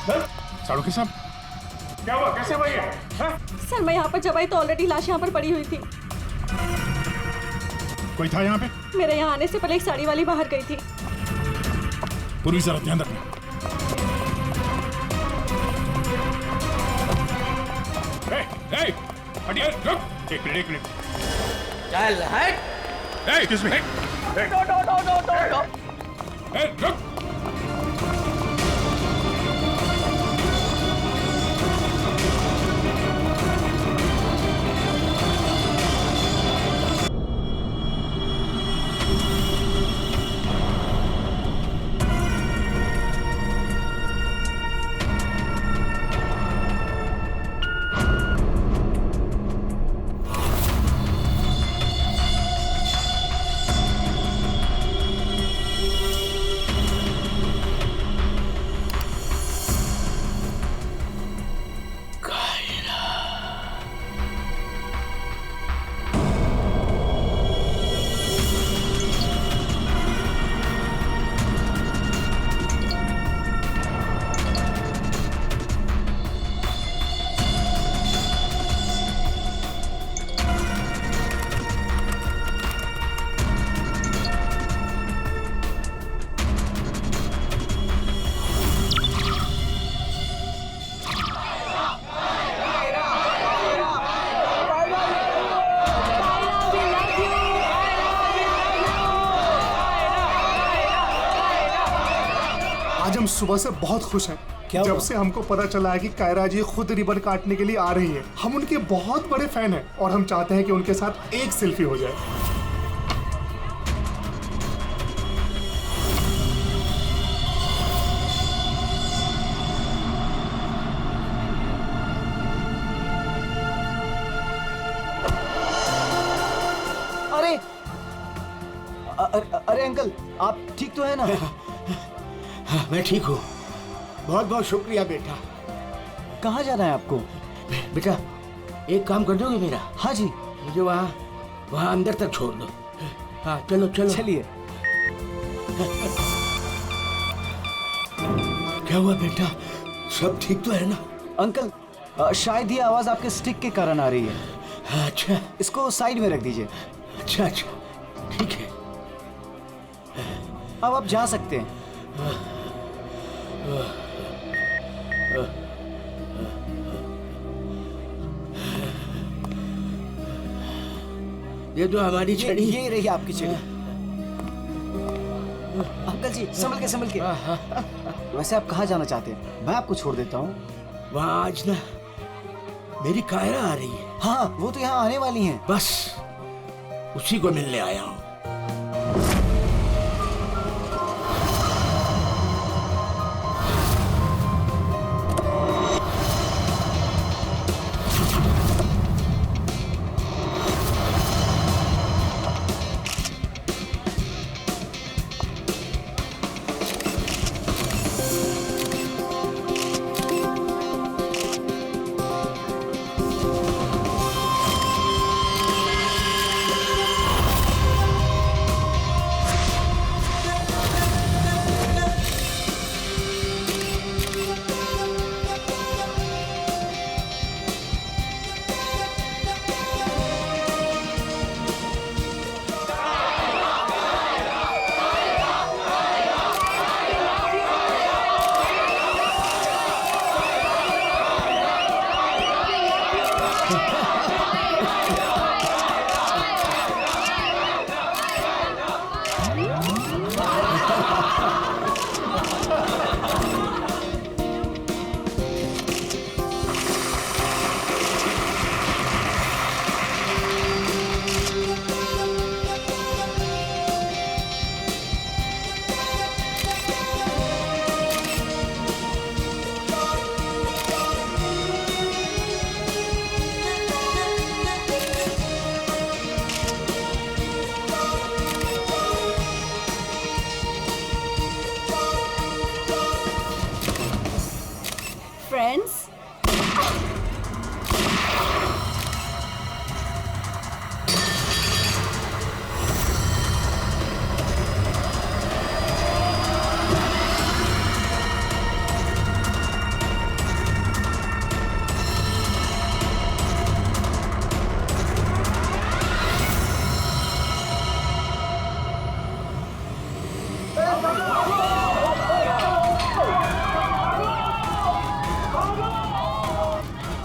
साड़ू साहब क्या हुआ, कैसे भाई है? सर मैं यहाँ पर जब आई तो ऑलरेडी लाश यहाँ पर पड़ी हुई थी। कोई था यहाँ पे? मेरे यहाँ आने से पहले एक साड़ी वाली बाहर गई थी। पूर्वी जरा ध्यान रखना। हटिए, रुक। एक मिनट। चल हट। Excuse me. रुक। आज हम सुबह से बहुत खुश हैं। जब से हमको पता चला है कि कायरा जी खुद रिबन काटने के लिए आ रही हैं। हम उनके बहुत बड़े फैन हैं और हम चाहते हैं कि उनके साथ एक सेल्फी हो जाए। अरे अंकल, आप ठीक तो है ना? हाँ, मैं ठीक हूँ। बहुत बहुत शुक्रिया बेटा। कहाँ जाना है आपको? बेटा एक काम कर दोगे मेरा? हाँ जी। मुझे वहाँ अंदर तक छोड़ दो। हाँ चलो। चलिए। क्या हुआ बेटा, सब ठीक तो है ना? अंकल शायद ये आवाज आपके स्टिक के कारण आ रही है। अच्छा, इसको साइड में रख दीजिए। अच्छा ठीक है। अब आप जा सकते हैं। ये तो हमारी छड़ी। ये रही आपकी छड़ी। अंकल जी संभल के। वैसे आप कहाँ जाना चाहते हैं? मैं आपको छोड़ देता हूँ। वहाँ आज ना मेरी कायरा आ रही है। हाँ वो तो यहाँ आने वाली हैं। बस उसी को मिलने आया हूँ। Friends?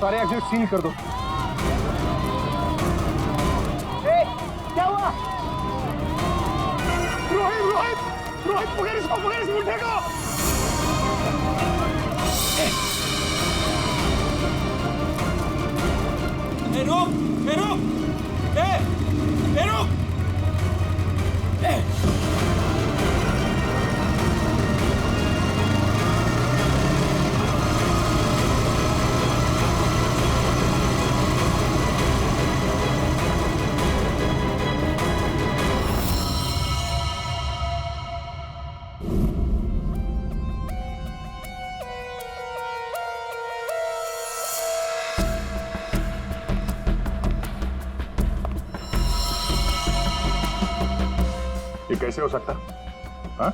सारे एग्जिट सील कर दो। क्या हुआ? रोहित पकड़ इसको, मुंडे को। रुक। ये कैसे हो सकता? हाँ?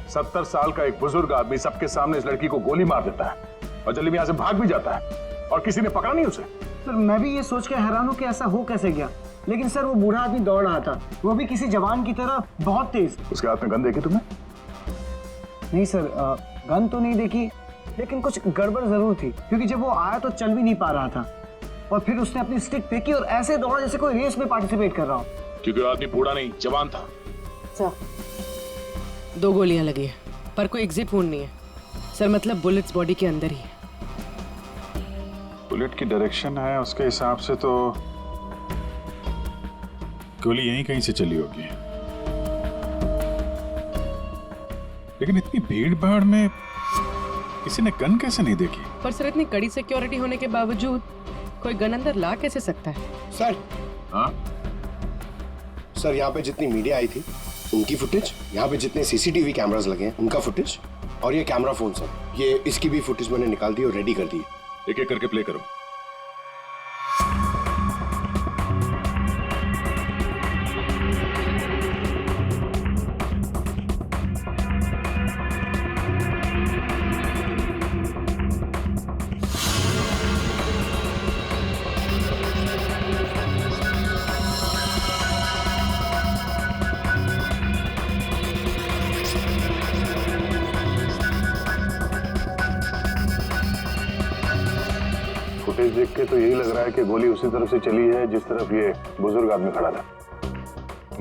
70 साल का एक बुजुर्ग आदमी सबके सामने इस लड़की को गोली मार देता है और जल्दी में यहां से भाग भी जाता है और किसी ने पकड़ा नहीं उसे। सर मैं भी ये सोच के हैरान हूँ कि ऐसा हो कैसे गया, लेकिन सर वो बूढ़ा आदमी दौड़ रहा था, वो भी किसी जवान की तरह बहुत तेज। उसके हाथ में गन देखी तुमने? नहीं सर, गन तो नहीं देखी, लेकिन कुछ गड़बड़ जरूर थी, क्योंकि जब वो आया तो चल भी नहीं पा रहा था और फिर उसने अपनी स्टिक फेंकी और ऐसे दौड़ा जैसे कोई रेस में पार्टिसिपेट कर रहा हो। क्योंकि वो आदमी बूढ़ा नहीं जवान था। सर 2 गोलियां लगी है पर कोई एग्जिट वुंड नहीं है सर, मतलब बुलेट्स बॉडी के अंदर ही है। बुलेट की डायरेक्शन है उसके हिसाब से तो गोली यहीं कहीं से चली होगी, लेकिन इतनी भीड़ भाड़ में किसी ने गन कैसे नहीं देखी? पर सर इतनी कड़ी सिक्योरिटी होने के बावजूद कोई गन अंदर ला कैसे सकता है? सर। हाँ? सर यहाँ पे जितनी मीडिया आई थी उनकी फुटेज, यहाँ पे जितने सीसीटीवी कैमरास लगे हैं उनका फुटेज, और ये कैमरा फोन सर, ये इसकी भी फुटेज मैंने निकाल दी और रेडी कर दी। एक एक करके प्ले करो। फुटेज देख के तो यही लग रहा है कि गोली उसी तरफ से चली है जिस तरफ ये बुजुर्ग आदमी खड़ा था,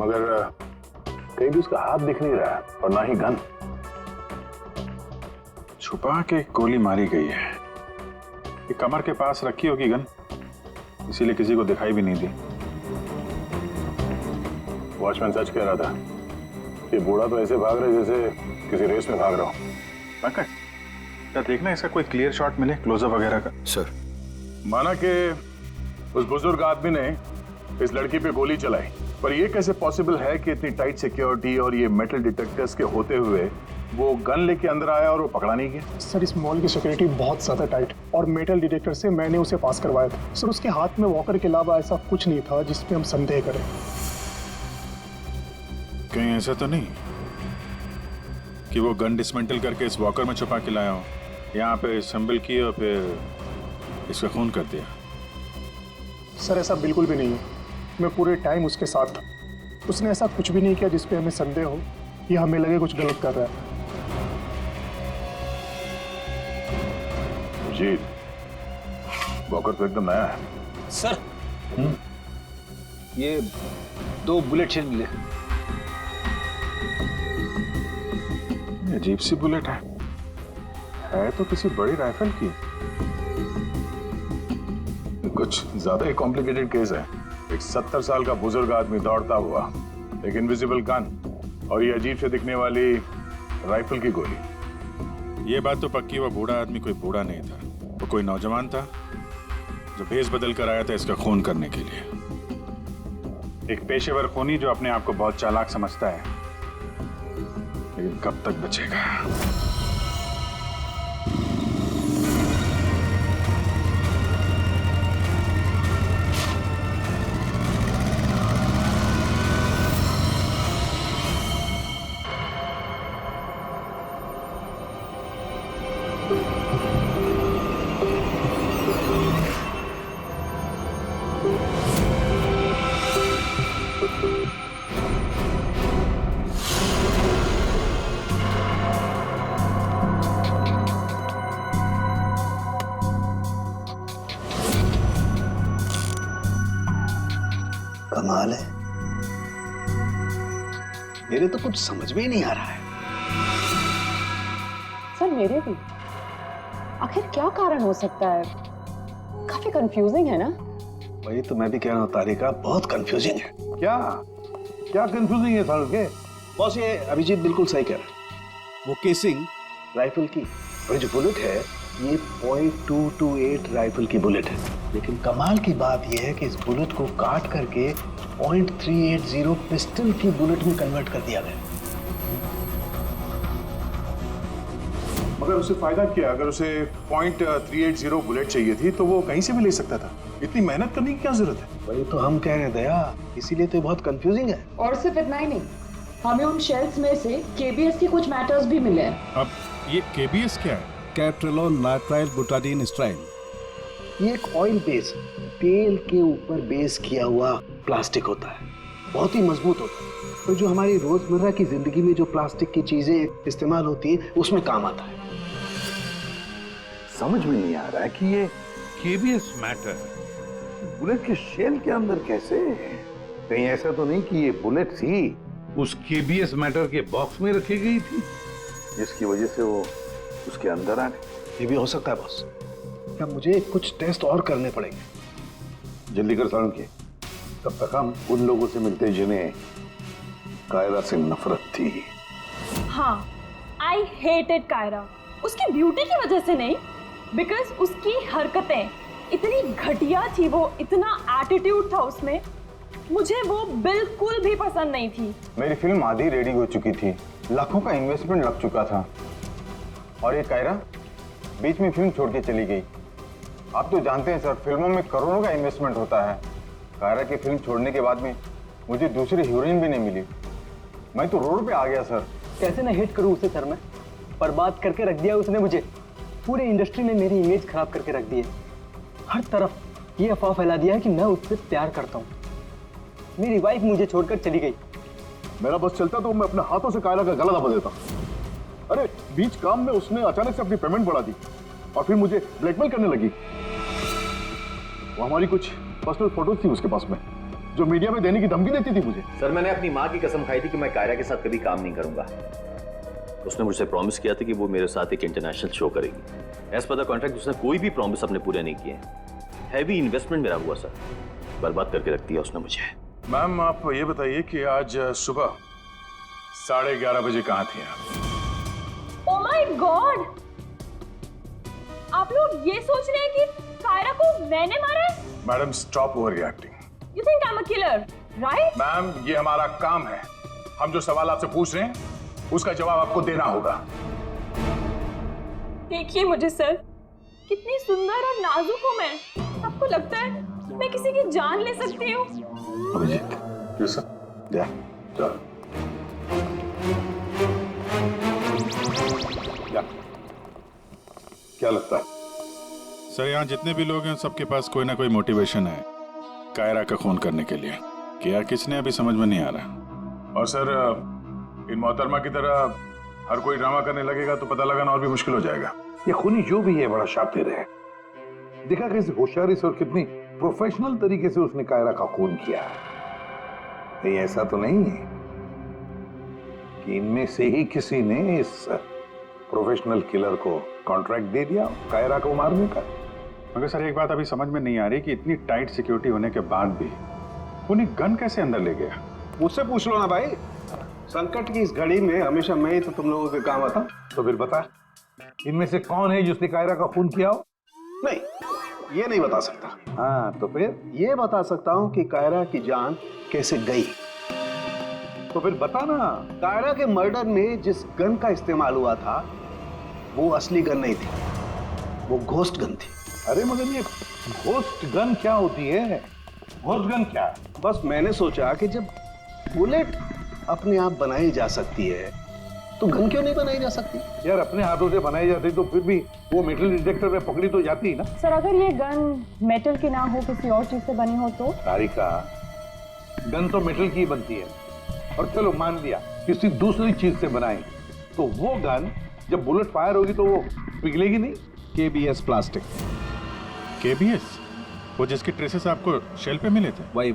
मगर कहीं भी उसका हाथ दिख नहीं रहा है और ना ही गन। छुपा के गोली मारी गई है, ये कमर के पास रखी होगी गन, इसीलिए किसी को दिखाई भी नहीं दी। वॉचमैन सच कह रहा था, ये बूढ़ा तो ऐसे भाग रहा है जैसे किसी रेस में भाग रहा हो। क्या देखना इसका कोई क्लियर शॉट मिले, क्लोजअप वगैरह का? सर माना कि उस बुजुर्ग आदमी ने इस लड़की पे गोली चलाई, पर यह कैसे पॉसिबल है कि इतनी टाइट सिक्योरिटी और ये मेटल डिटेक्टर्स के होते हुए वो गन लेके अंदर आया और वो पकड़ा नहीं गया? सर इस मॉल की सिक्योरिटी बहुत ज्यादा टाइट और मेटल डिटेक्टर से मैंने उसे पास करवाया था। सर उसके हाथ में वॉकर के अलावा ऐसा कुछ नहीं था जिसपे हम संदेह करें। कहीं ऐसा तो नहीं कि वो गन डिसमेंटल करके इस वॉकर में छुपा के लाया हो, यहाँ पे असेंबल की और फिर इसका खून कर दिया? सर ऐसा बिल्कुल भी नहीं है, मैं पूरे टाइम उसके साथ था, उसने ऐसा कुछ भी नहीं किया जिसपे हमें संदेह हो या हमें लगे कुछ गलत कर रहा है। जी वॉकर तो एकदम नया है। सर ये 2 बुलेट शेल मिले। अजीब सी बुलेट है तो किसी बड़ी राइफल की। कुछ ज्यादा ही कॉम्प्लिकेटेड केस है। एक 70 साल का बुजुर्ग आदमी दौड़ता हुआ, एक इनविजिबल गन और ये अजीब से दिखने वाली राइफल की गोली। ये बात तो पक्की, वो बूढ़ा आदमी कोई बूढ़ा नहीं था, वो कोई नौजवान था जो भेष बदल कर आया था इसका खून करने के लिए। एक पेशेवर खूनी जो अपने आप को बहुत चालाक समझता है, लेकिन कब तक बचेगा? कमाल है, मेरे तो कुछ समझ में ही नहीं आ रहा है। सर मेरे भी। आखिर क्या कारण हो सकता है? काफी कंफ्यूजिंग है ना? वही तो मैं भी कह रहा हूँ तारिका, बहुत कंफ्यूजिंग है। क्या क्या कंफ्यूजिंग है साल के? बॉस ये अभिजीत बिल्कुल सही कह रहा है। वो केसिंग राइफल की और जो बुलेट है ये .228 राइफल की बुलेट है, लेकिन कमाल की बात यह है कि इस बुलेट को काट करके .380 पिस्टल की बुलेट में कन्वर्ट कर दिया गया। मगर उसे फायदा क्या? अगर उसे .380 बुलेट चाहिए थी तो वो कहीं से भी ले सकता था। इतनी मेहनत करने की क्या जरूरत है? वही तो हम कह रहे हैं दया, इसीलिए तो ये बहुत कंफ्यूजिंग है। और सिर्फ इतना ही नहीं, हमें उन शेल्स में से केबीएस के कुछ मैटर्स भी मिले हैं। अब ये केबीएस क्या है? कैप्ट्रेलोन नाइट्राइल बुटाडीन स्ट्राइन। ये एक ऑयल बेस, तेल के ऊपर बेस किया हुआ प्लास्टिक होता है, बहुत ही मजबूत होता है। तो जो हमारी रोजमर्रा की जिंदगी में जो प्लास्टिक की चीजें इस्तेमाल होती है उसमें काम आता है। समझ में नहीं आ रहा है कि ये केबीएस मैटर बुलेट के शेल के अंदर कैसे? कहीं ऐसा तो नहीं कि ये बुलेट ही उस केबीएस मैटर के बॉक्स में रखी गई थी जिसकी वजह से वो उसके अंदर आ गई? ये भी हो सकता है बॉस। क्या मुझे कुछ टेस्ट और करने पड़ेंगे? जल्दी कर सारण के, तब तक हम उन लोगों से मिलते हैं जिन्हें कायरा से नफरत थी। हाँ, आई हेटेड कायरा। उसकी ब्यूटी की वजह से नहीं, बिकॉज उसकी हरकतें इतनी घटिया थी, वो इतना एटीट्यूड था उसमें, मुझे वो बिल्कुल भी पसंद नहीं थी। मेरी फिल्म आधी रेडी हो चुकी थी, लाखों का इन्वेस्टमेंट लग चुका था, और ये कायरा बीच में फिल्म छोड़ के चली गई। आप तो जानते हैं सर, फिल्मों में करोड़ों का इन्वेस्टमेंट होता है। कायरा की फिल्म छोड़ने के बाद में मुझे दूसरी हीरोइन भी नहीं मिली। मैं तो रोड पे आ गया सर। कैसे ना हिट करूं उसे सर, मैं बर्बाद करके रख दिया उसने मुझे। पूरे इंडस्ट्री में मेरी इमेज खराब करके रख दी है। हर तरफ ये अफवाह फैला दिया है कि मैं उससे प्यार करता हूँ। मेरी वाइफ मुझे छोड़कर चली गई। मेरा बस चलता तो मैं अपने हाथों से कायरा का गला दबा देता। अरे बीच काम में उसने अचानक से अपनी पेमेंट बढ़ा दी और फिर मुझे ब्लैकमेल करने लगी। वो हमारी कुछ पर्सनल फोटोज थी उसके पास में, जो मीडिया में देने की धमकी देती थी मुझे। सर मैंने अपनी माँ की कसम खाई थी कि मैं कायरा के साथ कभी काम नहीं करूंगा। उसने मुझसे प्रॉमिस किया था कि वो मेरे साथ एक इंटरनेशनल शो करेगी। एज पर द कॉन्ट्रैक्ट उसने कोई भी प्रॉमिस अपने पूरे नहीं किए। हैवी इन्वेस्टमेंट मेरा हुआ सर, बर्बाद करके रख दिया उसने मुझे। मैम आप ये बताइए कि आज सुबह 11:30 बजे कहाँ थी आप? ओ माय गॉड, आप लोग ये सोच रहे हैं कि कायरा को मैंने मारा है? Madam stop over reacting. You think I'm a killer, right? Ma'am ये हमारा काम है, हम जो सवाल आपसे पूछ रहे हैं उसका जवाब आपको देना होगा। देखिए मुझे सर, कितनी सुंदर और नाजुक हूँ मैं। आपको लगता है मैं किसी की जान ले सकती हूँ? अभिजीत जी सर। जा चल। क्या लगता है सर यहाँ जितने भी लोग हैं सबके पास कोई ना कोई मोटिवेशन है कायरा का खून करने के लिए। क्या किसने अभी समझ में नहीं आ रहा। और सर इन मोहतरमा की तरह हर कोई ड्रामा करने लगेगा तो पता लगाना और भी मुश्किल हो जाएगा। ये खूनी जो भी है बड़ा शातिर है। देखा कैसे होशियारी से और कितनी प्रोफेशनल तरीके से उसने कायरा का खून किया। कहीं ऐसा तो नहीं है कि इनमें से ही किसी ने इस प्रोफेशनल किलर को कॉन्ट्रैक्ट दे दिया कायरा को मारने का? मगर सर एक बात अभी समझ में नहीं आ रही कि इतनी टाइट सिक्योरिटी होने के बाद भी उन्हें गन कैसे अंदर ले गया। मुझसे पूछ लो ना भाई, संकट की इस घड़ी में हमेशा मैं ही तो तुम लोगों के काम आता। तो फिर बता, इनमें से कौन है जिसने कायरा का खून किया हो? नहीं, ये नहीं बता सकता। हाँ तो फिर ये बता सकता हूँ कि कायरा की जान कैसे गई। तो फिर बता ना। कायरा के मर्डर में जिस गन का इस्तेमाल हुआ था वो असली गन नहीं थी, वो घोस्ट गन थी। अरे मगर ये घोस्ट गन क्या होती है? घोस्ट गन क्या है? बस मैंने सोचा कि जब बुलेट अपने आप बनाई जा सकती है तो गन क्यों नहीं बनाई जा सकती? यार अपने हाथों से बनाई जाती तो फिर भी वो मेटल डिटेक्टर में पकड़ी तो जाती है ना। सर अगर ये गन मेटल की ना हो, किसी और चीज से बनी हो तो? तारिका, गन तो मेटल की बनती है, और चलो मान लिया किसी दूसरी चीज से बनाई तो वो गन जब बुलेट फायर होगी तो वो पिघलेगी नहीं। KBS plastic. केबीएस वो जिसके ट्रेसेस आपको शेल पे मिले थे? वही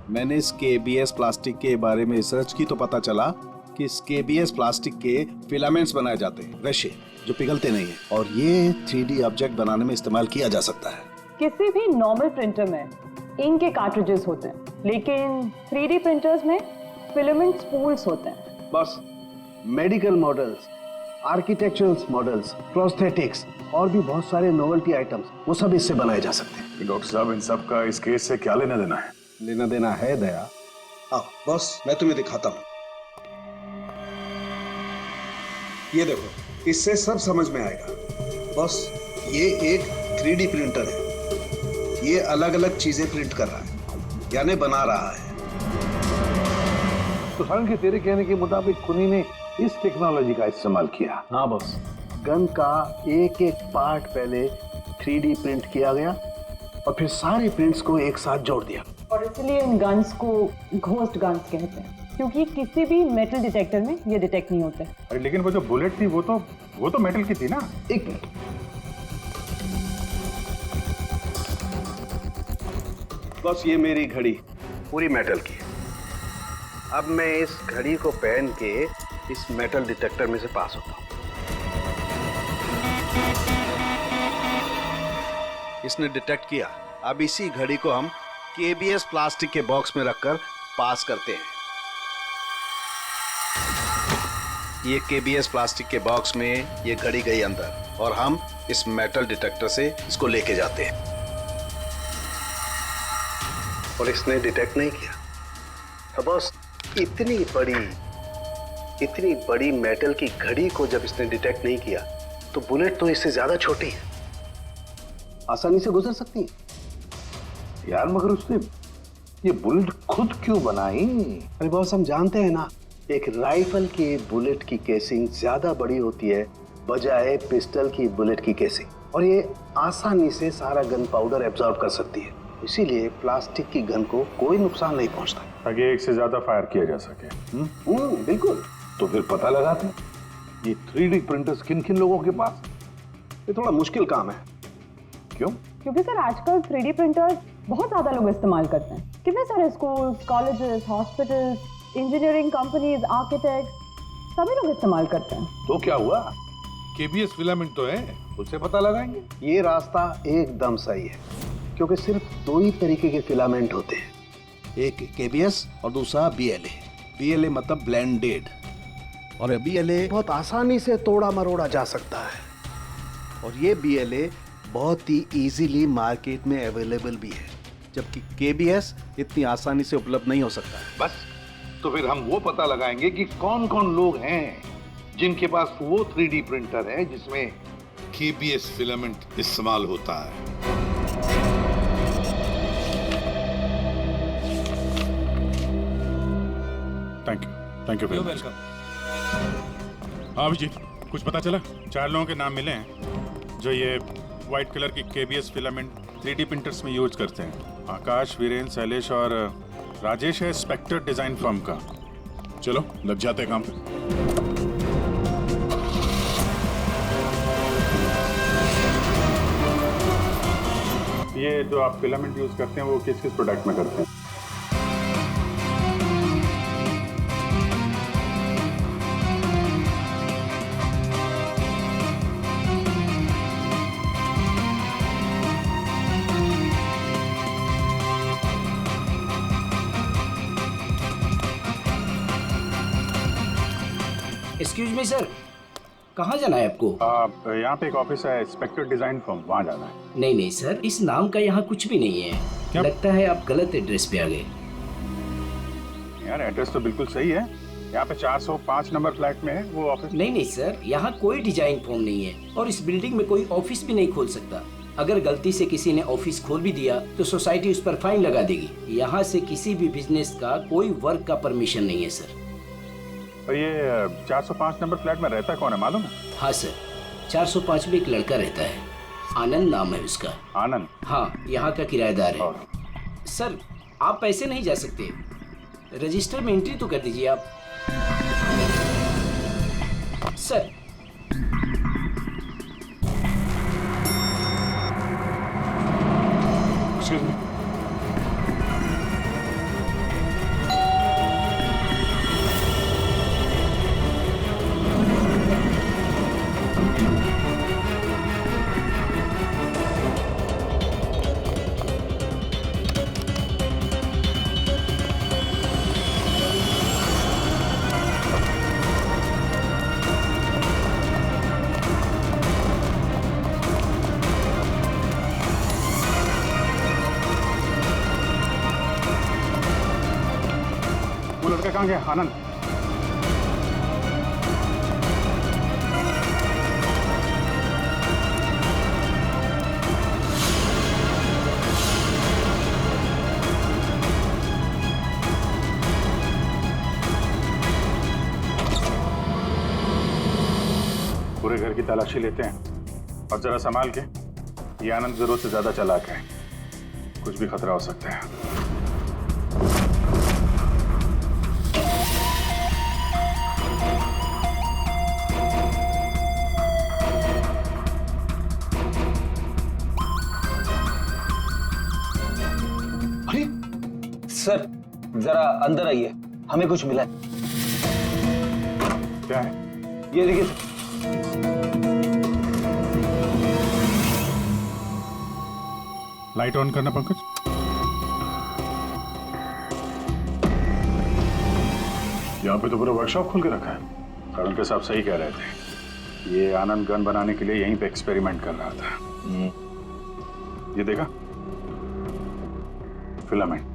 मैंने इस KBS प्लास्टिक के बारे में रिसर्च की तो पता चला कि इस KBS प्लास्टिक के फिलामेंट्स बनाए जाते हैं, रेशे जो पिघलते नहीं है, और ये 3D ऑब्जेक्ट बनाने में इस्तेमाल किया जा सकता है। किसी भी नॉर्मल प्रिंटर में इंक के कार्ट्रिजेस होते हैं, लेकिन 3D प्रिंटर्स में फिलामेंट स्पूल्स होते हैं। बस medical models, architectural models, prosthetics और भी बहुत सारे नोवेल्टी आइटम्स वो सब इससे बनाए जा सकते हैं। डॉक्टर साहब, इन सब का इस केस से क्या लेना देना है? लेना देना है दया। आओ बॉस, मैं तुम्हें दिखाता हूँ। ये देखो, इससे सब समझ में आएगा। बॉस, ये एक 3D प्रिंटर है। ये अलग अलग चीजें प्रिंट कर रहा है, यानी बना रहा है। तो सारण के तेरे कहने के मुताबिक खुनी ने इस टेक्नोलॉजी का इस्तेमाल किया। हाँ बॉस, गन का एक एक पार्ट पहले 3D प्रिंट किया गया और फिर सारे प्रिंट्स को एक साथ जोड़ दिया। और इसलिए इन गन्स को घोस्ट गन्स कहते हैं, क्योंकि किसी भी मेटल डिटेक्टर में ये डिटेक्ट नहीं होते। अरे लेकिन वो जो बुलेट थी वो तो मेटल की थी ना। एक मिनट, बस ये मेरी घड़ी पूरी मेटल की है। अब मैं इस घड़ी को पहन के इस मेटल डिटेक्टर में से पास होता हूं। इसने डिटेक्ट किया। अब इसी घड़ी को हम KBS प्लास्टिक के बॉक्स में रखकर पास करते हैं। ये KBS प्लास्टिक के बॉक्स में ये घड़ी गई अंदर और हम इस मेटल डिटेक्टर से इसको लेके जाते हैं और इसने डिटेक्ट नहीं किया। तो बॉस, इतनी बड़ी मेटल की घड़ी को जब इसने डिटेक्ट नहीं किया तो बुलेट तो इससे ज्यादा छोटी है, आसानी से गुजर सकती है। यार मगर उसने ये बुलेट खुद क्यों बनाई? अरे बॉस, हम जानते हैं ना, एक राइफल की बुलेट की केसिंग ज्यादा बड़ी होती है बजाय पिस्टल की बुलेट की केसिंग, और ये आसानी से सारा गन पाउडर एब्जॉर्ब कर सकती है। इसीलिए प्लास्टिक की गन को कोई नुकसान नहीं पहुंचता। ताकि एक से ज्यादा फायर किया जा सके। बिल्कुल। तो फिर पता लगाते ये 3D प्रिंटर्स किन किन लोगों के पास? ये थोड़ा मुश्किल काम है। क्यों? क्योंकि सर आजकल 3D प्रिंटर्स बहुत ज्यादा लोग इस्तेमाल करते हैं। कितने सारे schools, colleges, hospitals, engineering companies, architects सभी लोग इस्तेमाल करते हैं। तो क्या हुआ? KBS फिलामेंट तो है, उससे पता लगाएंगे। ये रास्ता एकदम सही है, क्योंकि सिर्फ दो ही तरीके के फिलामेंट होते हैं, एक KBS और दूसरा BLA। BLA मतलब ब्लेंडेड, और BLA बहुत आसानी से तोड़ा मरोड़ा जा सकता है, और ये BLA बहुत ही इजीली मार्केट में अवेलेबल भी है, जबकि KBS इतनी आसानी से उपलब्ध नहीं हो सकता है। बस, तो फिर हम वो पता लगाएंगे कि कौन कौन लोग हैं जिनके पास वो 3D प्रिंटर है जिसमें KBS फिलामेंट इस्तेमाल होता है। Thank you welcome. हाँ अभिजीत, कुछ पता चला? 4 लोगों के नाम मिले हैं जो ये व्हाइट कलर की KBS फिलामेंट 3D प्रिंटर्स में यूज करते हैं। आकाश, वीरेंद्र, शैलेश और राजेश है स्पेक्टर डिजाइन फर्म का। चलो लग जाते हैं काम पे। ये जो आप फिलामेंट यूज करते हैं वो किस किस प्रोडक्ट में करते हैं? एक्सक्यूज मी सर, कहाँ जाना है आपको? यहाँ पे एक ऑफिस है स्पेक्टर डिजाइन फर्म, वहाँ जाना है। नहीं सर, इस नाम का यहाँ कुछ भी नहीं है। क्या? लगता है आप गलत एड्रेस पे आ गए। यार एड्रेस तो बिल्कुल सही है, यहाँ पे 405 नंबर फ्लैट में है वो ऑफिस। नहीं सर, यहाँ कोई डिजाइन फॉर्म नहीं है और इस बिल्डिंग में कोई ऑफिस भी नहीं खोल सकता। अगर गलती से किसी ने ऑफिस खोल भी दिया तो सोसाइटी उस पर फाइन लगा देगी। यहाँ से किसी भी बिजनेस का कोई वर्क का परमिशन नहीं है सर। तो ये 405 नंबर फ्लैट में रहता कौन है मालूम है? हाँ सर, 405 में एक लड़का रहता है, आनंद नाम है उसका। आनंद? हाँ, यहाँ का किराएदार है। सर आप ऐसे नहीं जा सकते, रजिस्टर में एंट्री तो कर दीजिए आप। सर कहाँ गया आनंद? पूरे घर की तलाशी लेते हैं और जरा संभाल के। ये आनंद जरूरत से ज्यादा चालाक है, कुछ भी खतरा हो सकता है। अरे सर जरा अंदर आइए, हमें कुछ मिला है। क्या है? ये देखिए सर। लाइट ऑन करना पंकज। यहाँ पे तो पूरा वर्कशॉप खोल के रखा है। तरुण के साहब सही कह रहे थे, ये आनंद गन बनाने के लिए यहीं पे एक्सपेरिमेंट कर रहा था। ये देखा, फिलामेंट।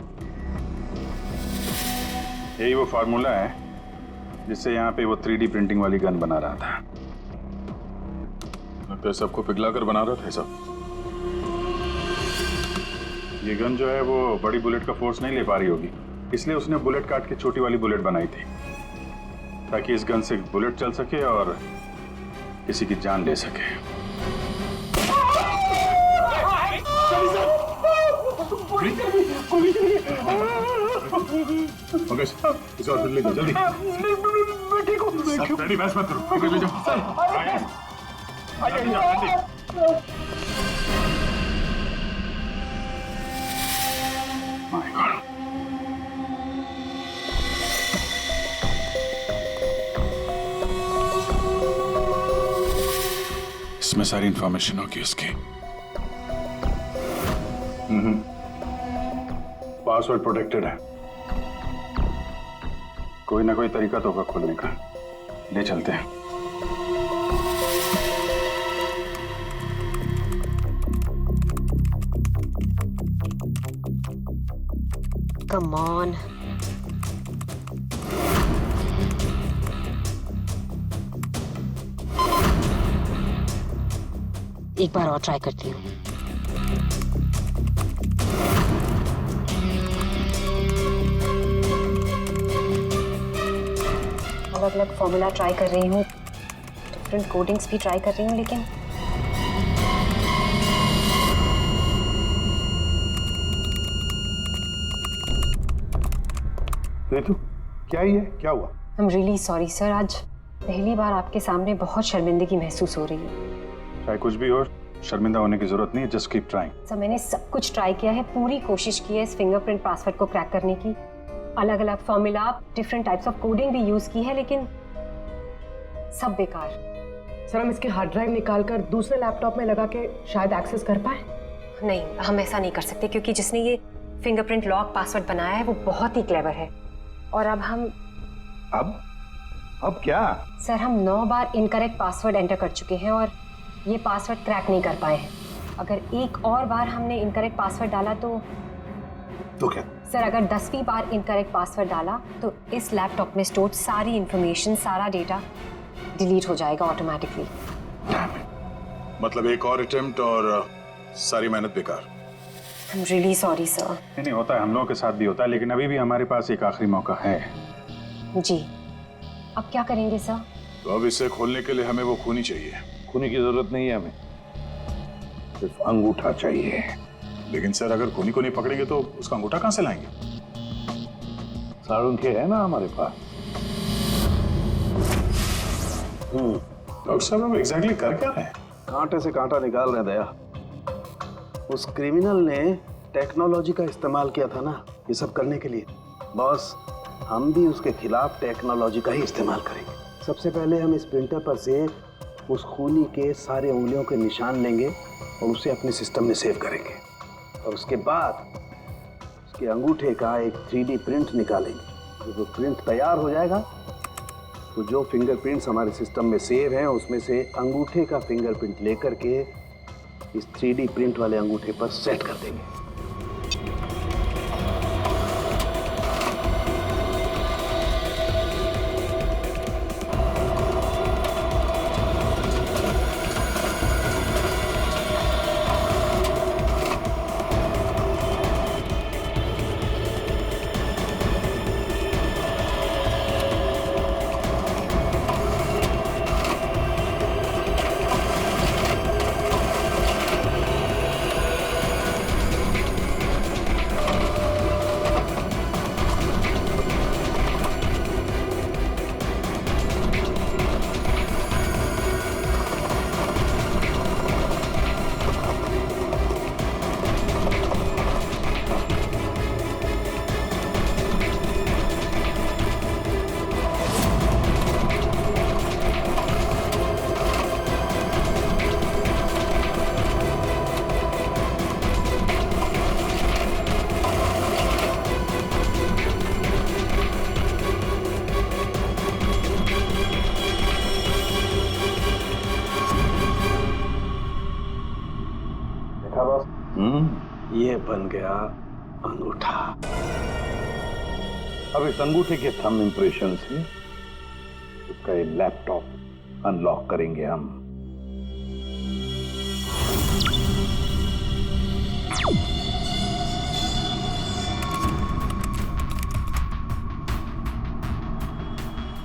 यही वो फार्मूला है जिससे यहाँ पे वो 3D प्रिंटिंग वाली गन बना रहा था। लगता है सबको पिघला कर बना रहा था सब। ये गन जो है वो बड़ी बुलेट का फोर्स नहीं ले पा रही होगी, इसलिए उसने बुलेट काट के छोटी वाली बुलेट बनाई थी, ताकि इस गन से बुलेट चल सके और किसी की जान ले सके। इस हॉस्पिटल ले जाओ जल्दी। रेडी, बस मत करो, ले जाओ। My God. इसमें सारी इंफॉर्मेशन होगी उसकी। पासवर्ड प्रोटेक्टेड है, कोई ना कोई तरीका तो होगा खोलने का। ले चलते हैं। Come on. एक बार और ट्राई करती हूँ। अलग अलग फॉर्मूला ट्राई कर रही हूँ, डिफरेंट कोडिंग्स भी ट्राई कर रही हूँ, लेकिन रितु, क्या ही है? क्या हुआ? I'm really sorry सर, आज पहली बार आपके सामने बहुत शर्मिंदगी महसूस हो रही है। चाहे कुछ भी हो, शर्मिंदा होने की जरूरत नहीं है, जस्ट कीप ट्राइंग। सर मैंने सब कुछ ट्राई किया है, पूरी कोशिश की है इस फिंगरप्रिंट पासवर्ड को क्रैक करने की। अलग अलग formula, different types of coding भी यूज की है, लेकिन सब बेकार। सर हम इसके हार्ड ड्राइव निकाल कर दूसरे लैपटॉप में लगा के शायद एक्सेस कर पाए। नहीं, हम ऐसा नहीं कर सकते, क्योंकि जिसने ये फिंगरप्रिंट लॉक पासवर्ड बनाया है वो बहुत ही क्लेवर है। और अब हम अब क्या? सर हम 9 बार इनकरेक्ट पासवर्ड एंटर कर चुके हैं और ये पासवर्ड क्रैक नहीं कर पाए हैं। अगर एक और बार हमने इनकरेक्ट पासवर्ड डाला तो क्या? सर अगर 10वीं बार इनकरेक्ट पासवर्ड डाला तो इस लैपटॉप में स्टोर्ड सारी इंफॉर्मेशन, सारा डेटा डिलीट हो जाएगा ऑटोमेटिकली। मतलब एक और अटेम्प्ट और सारी मेहनत बेकार। I'm really sorry sir। नहीं होता है, हम लोगों के साथ भी होता है, लेकिन अभी भी हमारे पास एक आखिरी मौका है। जी, अब क्या करेंगे सर? तो अब इसे खोलने के लिए हमें वो खूनी चाहिए। खूनी की जरूरत नहीं है हमें, सिर्फ अंगूठा चाहिए। लेकिन सर अगर खूनी को नहीं पकड़ेंगे तो उसका अंगूठा कहाँ से लाएंगे? साड़ू के है ना हमारे पास। डॉक्टर साहब अब एग्जैक्टली कर क्या रहे हैं? कांटे से कांटा निकाल रहे दया। उस क्रिमिनल ने टेक्नोलॉजी का इस्तेमाल किया था ना ये सब करने के लिए। बॉस, हम भी उसके खिलाफ टेक्नोलॉजी का ही इस्तेमाल करेंगे। सबसे पहले हम इस प्रिंटर पर से उस खूनी के सारे उंगलियों के निशान लेंगे और उसे अपने सिस्टम में सेव करेंगे, और उसके बाद उसके अंगूठे का एक 3D प्रिंट निकालेंगे। जब वो प्रिंट तैयार हो जाएगा तो जो फिंगरप्रिंट्स हमारे सिस्टम में सेव हैं उसमें से अंगूठे का फिंगरप्रिंट लेकर के इस 3D प्रिंट वाले अंगूठे पर सेट कर देंगे। अंगूठा बॉस। ये बन गया अंगूठा। अब इस अंगूठे के थंब इंप्रेशन से उसका ये लैपटॉप अनलॉक करेंगे हम।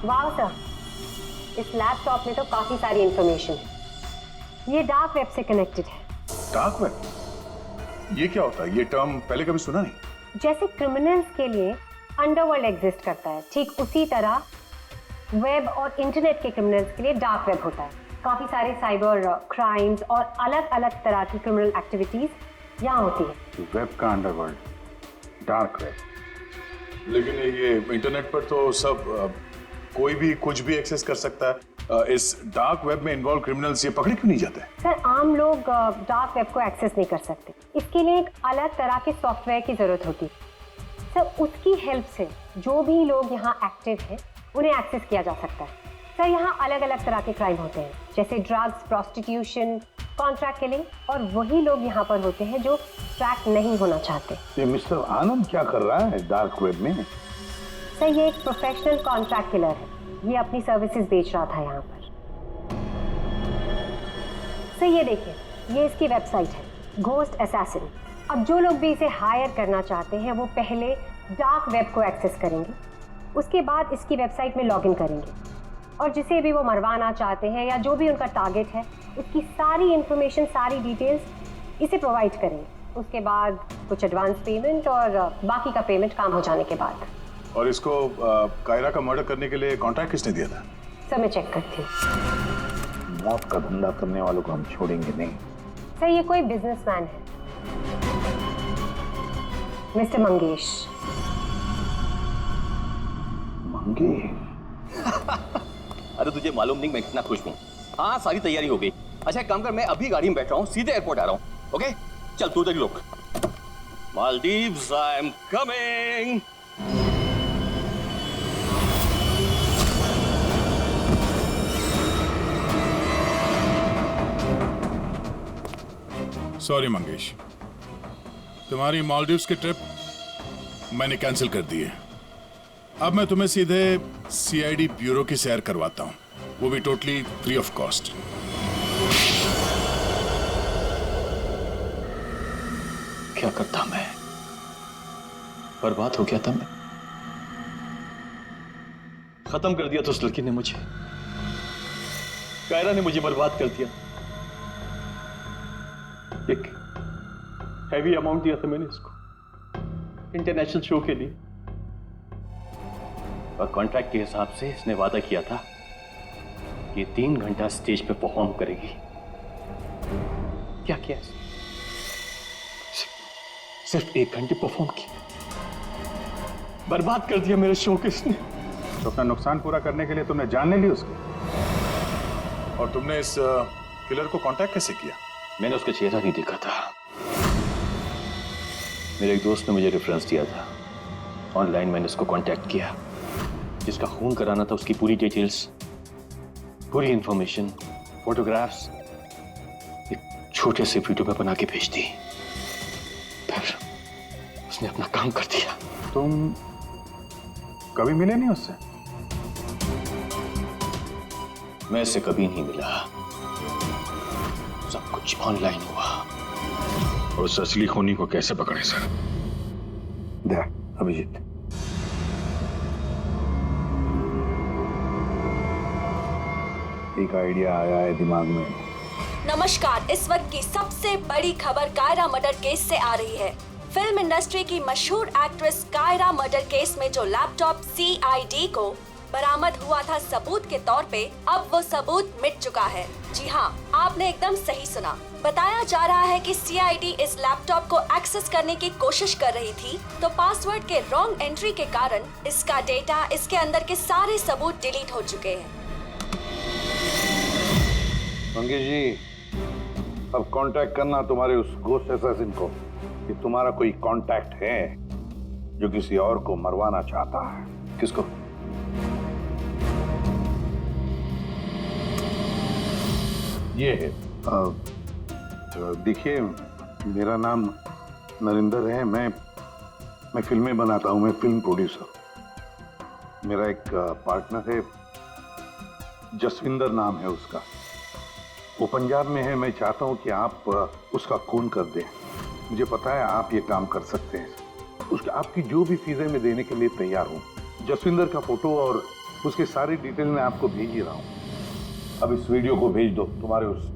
वाह सर, इस लैपटॉप में तो काफी सारी इंफॉर्मेशन है। ये डार्क वेब से कनेक्टेड है। डार्क वेब, ये क्या होता है? ये टर्म पहले कभी सुना नहीं। जैसे क्रिमिनल्स के लिए अंडरवर्ल्ड एग्जिस्ट करता है, ठीक उसी तरह वेब और इंटरनेट के क्रिमिनल्स के लिए डार्क वेब होता है। काफी सारे साइबर क्राइम्स और अलग अलग तरह की क्रिमिनल एक्टिविटीज यहाँ होती है। वेब का अंडरवर्ल्ड, डार्क वेब। लेकिन ये इंटरनेट पर तो सब कोई भी कुछ भी एक्सेस कर सकता है। इस डार्क वेब में इन्वॉल्व क्रिमिनल्स ये पकड़े क्यों नहीं जाते? सर, आम लोग डार्क वेब को एक्सेस नहीं कर सकते। इसके लिए एक अलग तरह के सॉफ्टवेयर की जरूरत होती है। सर, उसकी हेल्प से जो भी लोग यहाँ एक्टिव हैं उन्हें एक्सेस किया जा सकता है। सर, यहाँ अलग अलग तरह के क्राइम होते हैं, जैसे ड्रग्स, प्रोस्टिट्यूशन, कॉन्ट्रैक्ट किलिंग, और वही लोग यहाँ पर होते हैं जो ट्रैक नहीं होना चाहते। ये मिस्टर आनंद क्या कर रहा है डार्क वेब में? सर, ये एक प्रोफेशनल कॉन्ट्रैक्ट किलर है। ये अपनी सर्विसेज बेच रहा था यहाँ पर। सर, ये देखिए, ये इसकी वेबसाइट है, घोस्ट असैसिन। अब जो लोग भी इसे हायर करना चाहते हैं वो पहले डार्क वेब को एक्सेस करेंगे, उसके बाद इसकी वेबसाइट में लॉगिन करेंगे, और जिसे भी वो मरवाना चाहते हैं या जो भी उनका टारगेट है उसकी सारी इंफॉर्मेशन, सारी डिटेल्स इसे प्रोवाइड करेंगे। उसके बाद कुछ एडवांस पेमेंट और बाकी का पेमेंट काम हो जाने के बाद। और इसको कायरा का मर्डर करने के लिए कॉन्ट्रैक्ट किसने दिया था? सर, मैं चेक करती हूँ। मौत का धंधा करने वालों को हम छोड़ेंगे नहीं। सर, ये कोई बिजनेसमैन है, मिस्टर मंगेश। अरे तुझे मालूम नहीं मैं कितना खुश हूँ। हाँ, सारी तैयारी हो गई। अच्छा, एक काम कर, मैं अभी गाड़ी में बैठ रहा हूँ, सीधे एयरपोर्ट आ रहा हूँ। ओके, चल तू उधर लोग। Maldives, I am coming. Sorry Mangesh, तुम्हारी मालदीव्स की ट्रिप मैंने कैंसिल कर दी है। अब मैं तुम्हें सीधे सीआईडी ब्यूरो की सैर करवाता हूँ, वो भी टोटली फ्री ऑफ कॉस्ट। क्या करता मैं? बर्बाद हो गया था मैं। खत्म कर दिया तो उस लड़की ने मुझे, कायरा ने मुझे बर्बाद कर दिया। एक हैवी अमाउंट दिया था मैंने इसको इंटरनेशनल शो के लिए, और कॉन्ट्रैक्ट के हिसाब से इसने वादा किया था कि 3 घंटा स्टेज पे परफॉर्म करेगी। क्या किया? सिर्फ 1 घंटे परफॉर्म किया, बर्बाद कर दिया मेरे शो को इसने। तो अपना नुकसान पूरा करने के लिए तुमने जान ले ली उसकी, और तुमने इस किलर को कांटेक्ट कैसे किया? मैंने उसका चेहरा नहीं देखा था। मेरे एक दोस्त ने मुझे रेफरेंस दिया था, ऑनलाइन मैंने उसको कांटेक्ट किया। जिसका खून कराना था उसकी पूरी डिटेल्स, पूरी इंफॉर्मेशन, फोटोग्राफ्स एक छोटे से वीडियो पे बना के भेज दी। फिर उसने अपना काम कर दिया। तुम कभी मिले नहीं उससे? मैं इससे कभी नहीं मिला, सब कुछ ऑनलाइन हुआ। उस असली खूनी को कैसे पकड़े सर? अभिजीत, एक आइडिया आया है दिमाग में। नमस्कार, इस वक्त की सबसे बड़ी खबर कायरा मर्डर केस से आ रही है। फिल्म इंडस्ट्री की मशहूर एक्ट्रेस कायरा मर्डर केस में जो लैपटॉप CID को बरामद हुआ था सबूत के तौर पे, अब वो सबूत मिट चुका है। जी हाँ, आपने एकदम सही सुना। बताया जा रहा है कि CID इस लैपटॉप को एक्सेस करने की कोशिश कर रही थी, तो पासवर्ड के रॉन्ग एंट्री के कारण इसका डेटा, इसके अंदर के सारे सबूत डिलीट हो चुके हैं। मंगेश जी, अब कांटेक्ट करना तुम्हारे उस घोस्ट असैसिन को कि तुम्हारा कोई कांटेक्ट है जो किसी और को मरवाना चाहता है। किसको? ये है। देखिए, मेरा नाम नरेंद्र है। मैं फिल्में बनाता हूँ। मैं फिल्म प्रोड्यूसर। मेरा एक पार्टनर है, जसविंदर नाम है उसका। वो पंजाब में है। मैं चाहता हूँ कि आप उसका खून कर दें। मुझे पता है आप ये काम कर सकते हैं। आपकी जो भी फीसें मैं देने के लिए तैयार हूँ। जसविंदर का फोटो और उसके सारी डिटेल मैं आपको भेज ही रहा हूँ। अब इस वीडियो को भेज दो तुम्हारे उस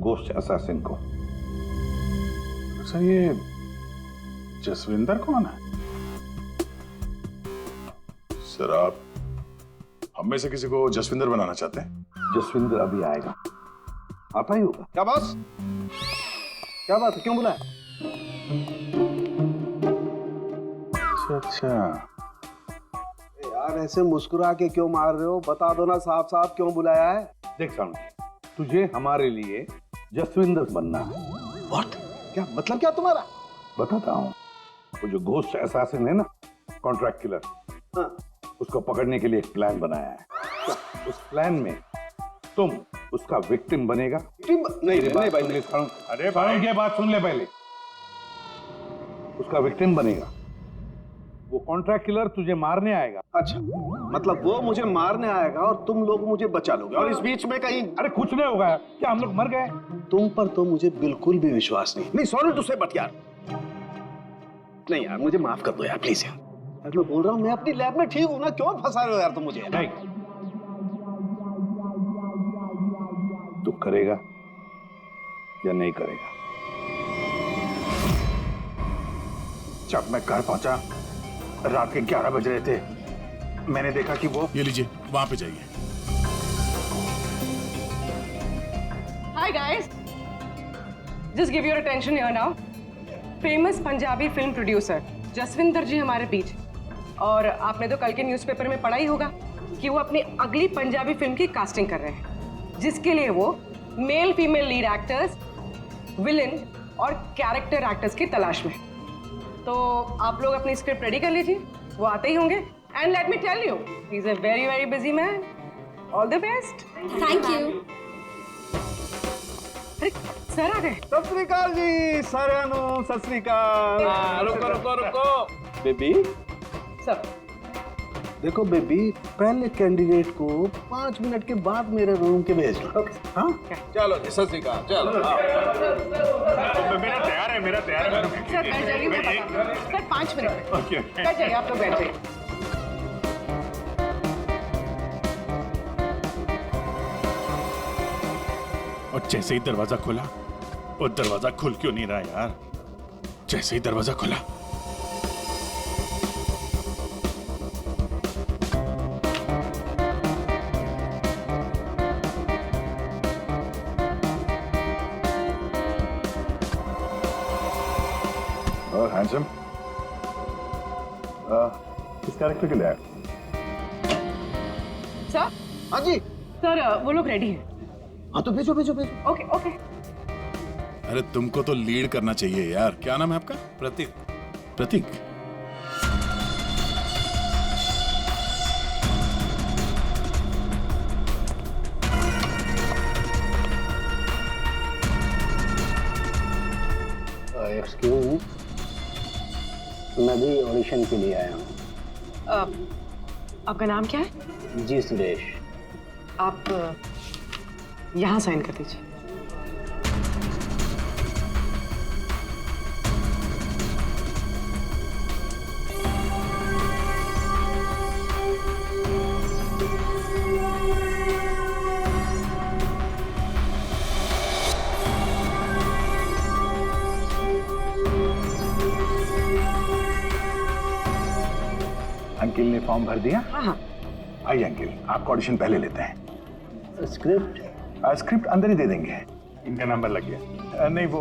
गोश्त असैसिन को। अच्छा, ये जसविंदर कौन है? सर, आप हम में से किसी को जसविंदर बनाना चाहते हैं? जसविंदर अभी आएगा, आता ही होगा। क्या बॉस, क्या बात है, क्यों बुलाया? अच्छा, यार ऐसे मुस्कुरा के क्यों मार रहे हो? बता दो ना साफ साफ क्यों बुलाया है। देख साउंड, तुझे हमारे लिए जसविंदर बनना है। व्हाट? क्या मतलब क्या तुम्हारा? बताता हूँ। वो जो घोस्ट असैसिन है ना, कॉन्ट्रैक्ट किलर, हाँ। उसको पकड़ने के लिए एक प्लान बनाया है। उस प्लान में तुम उसका विक्टिम बनेगा। नहीं भाई, अरे भाई ये बात सुन ले पहले। उसका विक्टिम बनेगा। वो कॉन्ट्रैक्ट किलर तुझे मारने आएगा। अच्छा, मतलब वो मुझे मारने आएगा और तुम लोग मुझे बचा लोगे, और इस बीच में कहीं अरे कुछ नहीं होगा। क्या हम लोग मर गए? तुम पर तो मुझे बिल्कुल भी विश्वास नहीं। सॉरी टू से, बट यार नहीं यार, मुझे माफ कर दो यार, प्लीज यार। मैं बोल रहा हूँ, मैं अपनी लैब में ठीक हूँ ना, क्यों फंसा रहे हो यार तुम मुझे? नहीं, तू करेगा या नहीं करेगा? जब मैं घर पहुंचा, रात के 11 बज रहे थे, मैंने देखा कि वो ये लीजिए, वहां पे जाइए। Hi guys, just give your attention here now. Famous Punjabi film producer Jaswinder ji हमारे बीच। और आपने तो कल के न्यूज़पेपर में पढ़ा ही होगा कि वो अपनी अगली पंजाबी फिल्म की कास्टिंग कर रहे हैं, जिसके लिए वो male female lead actors, villain और कैरेक्टर एक्टर्स की तलाश में। तो आप लोग अपनी स्क्रिप्ट रेडी कर लीजिए, वो आते ही होंगे। And let me tell you, he is a very very busy man. All the best. Thank you. अरे सर आ गए। सत श्री अकाल जी साਰਿਆਂ ਨੂੰ, सत श्री अकाल। रुको बेबी। सर देखो बेबी, पहले कैंडिडेट को 5 मिनट के बाद मेरे रूम के भेज लो। हाँ, चलो जी, सत श्री अकाल। चलो मेरा तैयार है, मेरा तैयार है। सर बैठ जाइए, मैं बताता हूँ। सर 5 मिनट में बैठ जाइए, आप लोग बैठ जाइए। और जैसे ही दरवाजा खुला, वो दरवाजा खुल क्यों नहीं रहा यार? जैसे ही दरवाजा खुला, हैंडसम, किस कैरेक्टर के लिए आए? सर। हाँ जी सर, वो लोग रेडी हैं। हाँ तो भेजो भेजो भेजो। Okay okay. अरे तुमको तो लीड करना चाहिए यार। क्या नाम है आपका? प्रतीक। प्रतीक। एक्सक्यूज मी, मैं भी ऑडिशन के लिए आया हूँ। आपका नाम क्या है? जी सुरेश। आप यहाँ साइन कर दीजिए। अंकिल ने फॉर्म भर दिया? हाँ। आइए अंकिल, आपका ऑडिशन पहले लेते हैं। स्क्रिप्ट? स्क्रिप्ट अंदर ही दे देंगे। इनका नंबर लग गया। नहीं, वो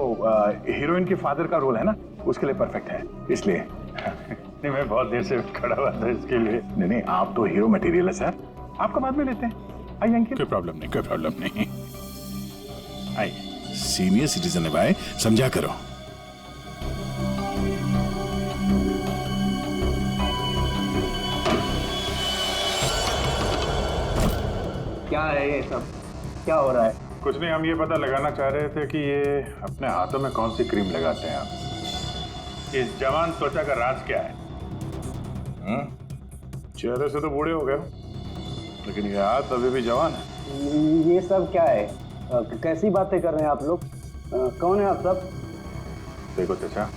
हीरोइन के फादर का रोल है ना, उसके लिए परफेक्ट है, इसलिए। नहीं, मैं बहुत देर से खड़ा हुआ था इसके लिए। नहीं नहीं, आप तो हीरो मटेरियल है सर, आपका बाद में लेते हैं। आइए अंकिल। कोई प्रॉब्लम नहीं, कोई प्रॉब्लम नहीं। आइए, सीनियर सिटीजन है भाई, समझा करो। क्या है ये सब? क्या हो रहा है? कुछ नहीं, हम ये पता लगाना चाह रहे थे कि ये अपने हाथों में कौन सी क्रीम लगाते हैं आप। इस जवान त्वचा का राज क्या है? चेहरे से तो बूढ़े हो गए हो, लेकिन ये हाथ अभी भी जवान है। ये सब क्या है? कैसी बातें कर रहे हैं आप लोग? कौन है आप सब? देखो चाचा,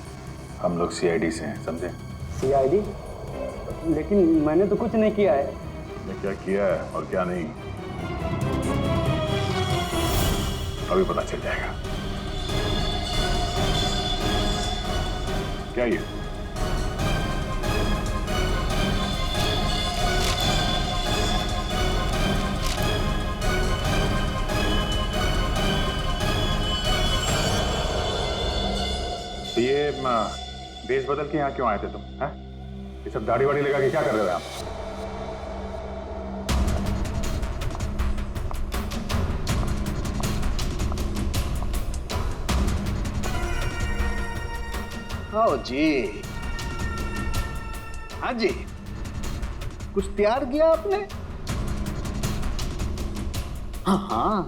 हम लोग CID से हैं, समझे? CID? लेकिन मैंने तो कुछ नहीं किया है। मैं क्या किया है और क्या नहीं, अभी पता चल जाएगा। क्या ये? तो ये भेष बदल के यहाँ क्यों आए थे तुम? हैं? ये सब दाढ़ी वाड़ी लगा के क्या कर रहे थे आप? ओ जी, हाँ जी, कुछ तैयार किया आपने? हाँ हाँ,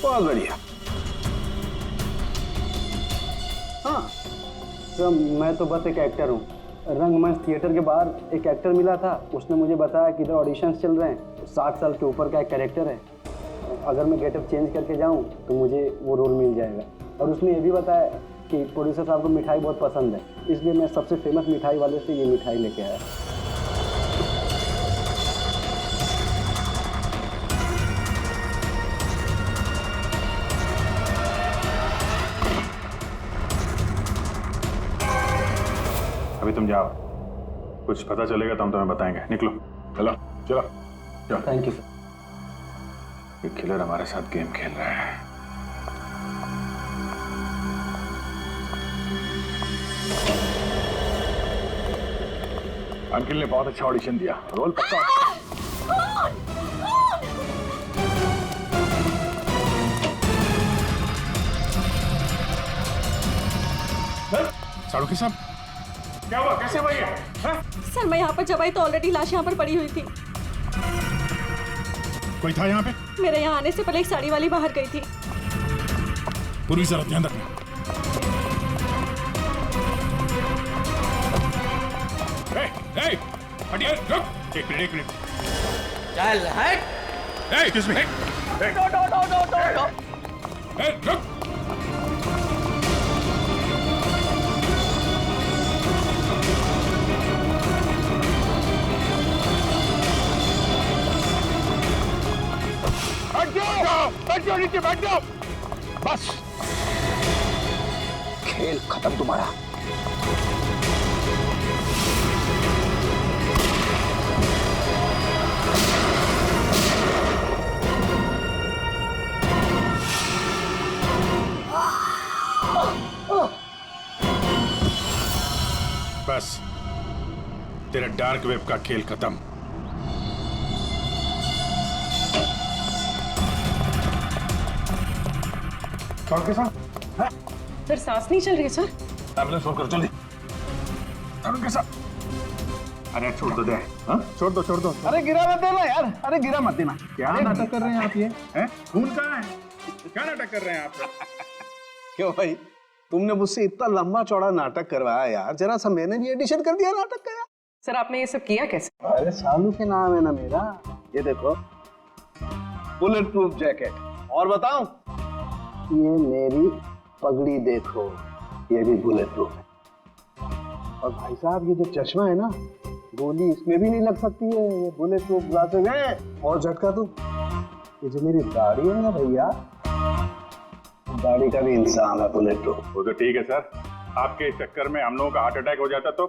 बहुत बढ़िया। हाँ सर, मैं तो बस एक एक्टर हूँ। रंगमंच थिएटर के बाहर एक एक्टर मिला था, उसने मुझे बताया कि इधर ऑडिशंस चल रहे हैं, 60 साल के ऊपर का एक कैरेक्टर है, अगर मैं गेटअप चेंज करके जाऊँ तो मुझे वो रोल मिल जाएगा। और उसने ये भी बताया कि प्रोड्यूसर साहब को मिठाई बहुत पसंद है, इसलिए मैं सबसे फेमस मिठाई वाले से ये मिठाई लेके आया। अभी तुम जाओ, कुछ पता चलेगा तो हम तुम्हें बताएंगे। निकलो, चलो चलो चलो। Thank you sir. ये किलर हमारे साथ गेम खेल रहा है। अंकिल ने बहुत अच्छा ऑडिशन दिया, रोल पक्का। साड़ू साहब, क्या हुआ? कैसे हुआ ये? सर मैं यहाँ पर जब आई तो ऑलरेडी लाश यहाँ पर पड़ी हुई थी। कोई था यहाँ पे? मेरे यहाँ आने से पहले एक साड़ी वाली बाहर गई थी। पूरी जरा ध्यान रखना। हटिए, रुक। एक मिनट। चल हट। Excuse me. रुक। बैठ जाओ नीचे, बैठ जाओ। बस, खेल खत्म तुम्हारा। बस, तेरा डार्क वेब का खेल खत्म। सर सांस नहीं चल रही है सर। एम्बुलेंस फोन करो जल्दी। अरुण के साथ। अरे छोड़ दो दे, हाँ? छोड़ दो। अरे गिरा मत देना यार, अरे गिरा मत देना। क्या नाटक कर रहे हैं आप ये? हैं? खून कहाँ है? क्या नाटक कर रहे हैं आप? क्यों भाई, तुमने मुझसे इतना लंबा चौड़ा नाटक करवाया यार, जरा सा मैंने भी एडिशन कर दिया नाटक का यार। सर आपने ये सब किया कैसे? अरे सालू के नाम है ना मेरा। ये देखो, बुलेट प्रूफ जैकेट। और बताऊं, ये मेरी पगड़ी देखो, ये भी बुलेट प्रूफ है। और भाई साहब ये जो चश्मा है ना, गोली इसमें भी नहीं लग सकती है, ये बुलेट प्रूफ ग्लासेस है। और झटका तू, ये जो मेरी दाढ़ी है ना भैया, दाढ़ी का भी इंसान है बुलेट प्रूफ। वो तो ठीक है सर, आपके चक्कर में हम लोगों का हार्ट अटैक हो जाता तो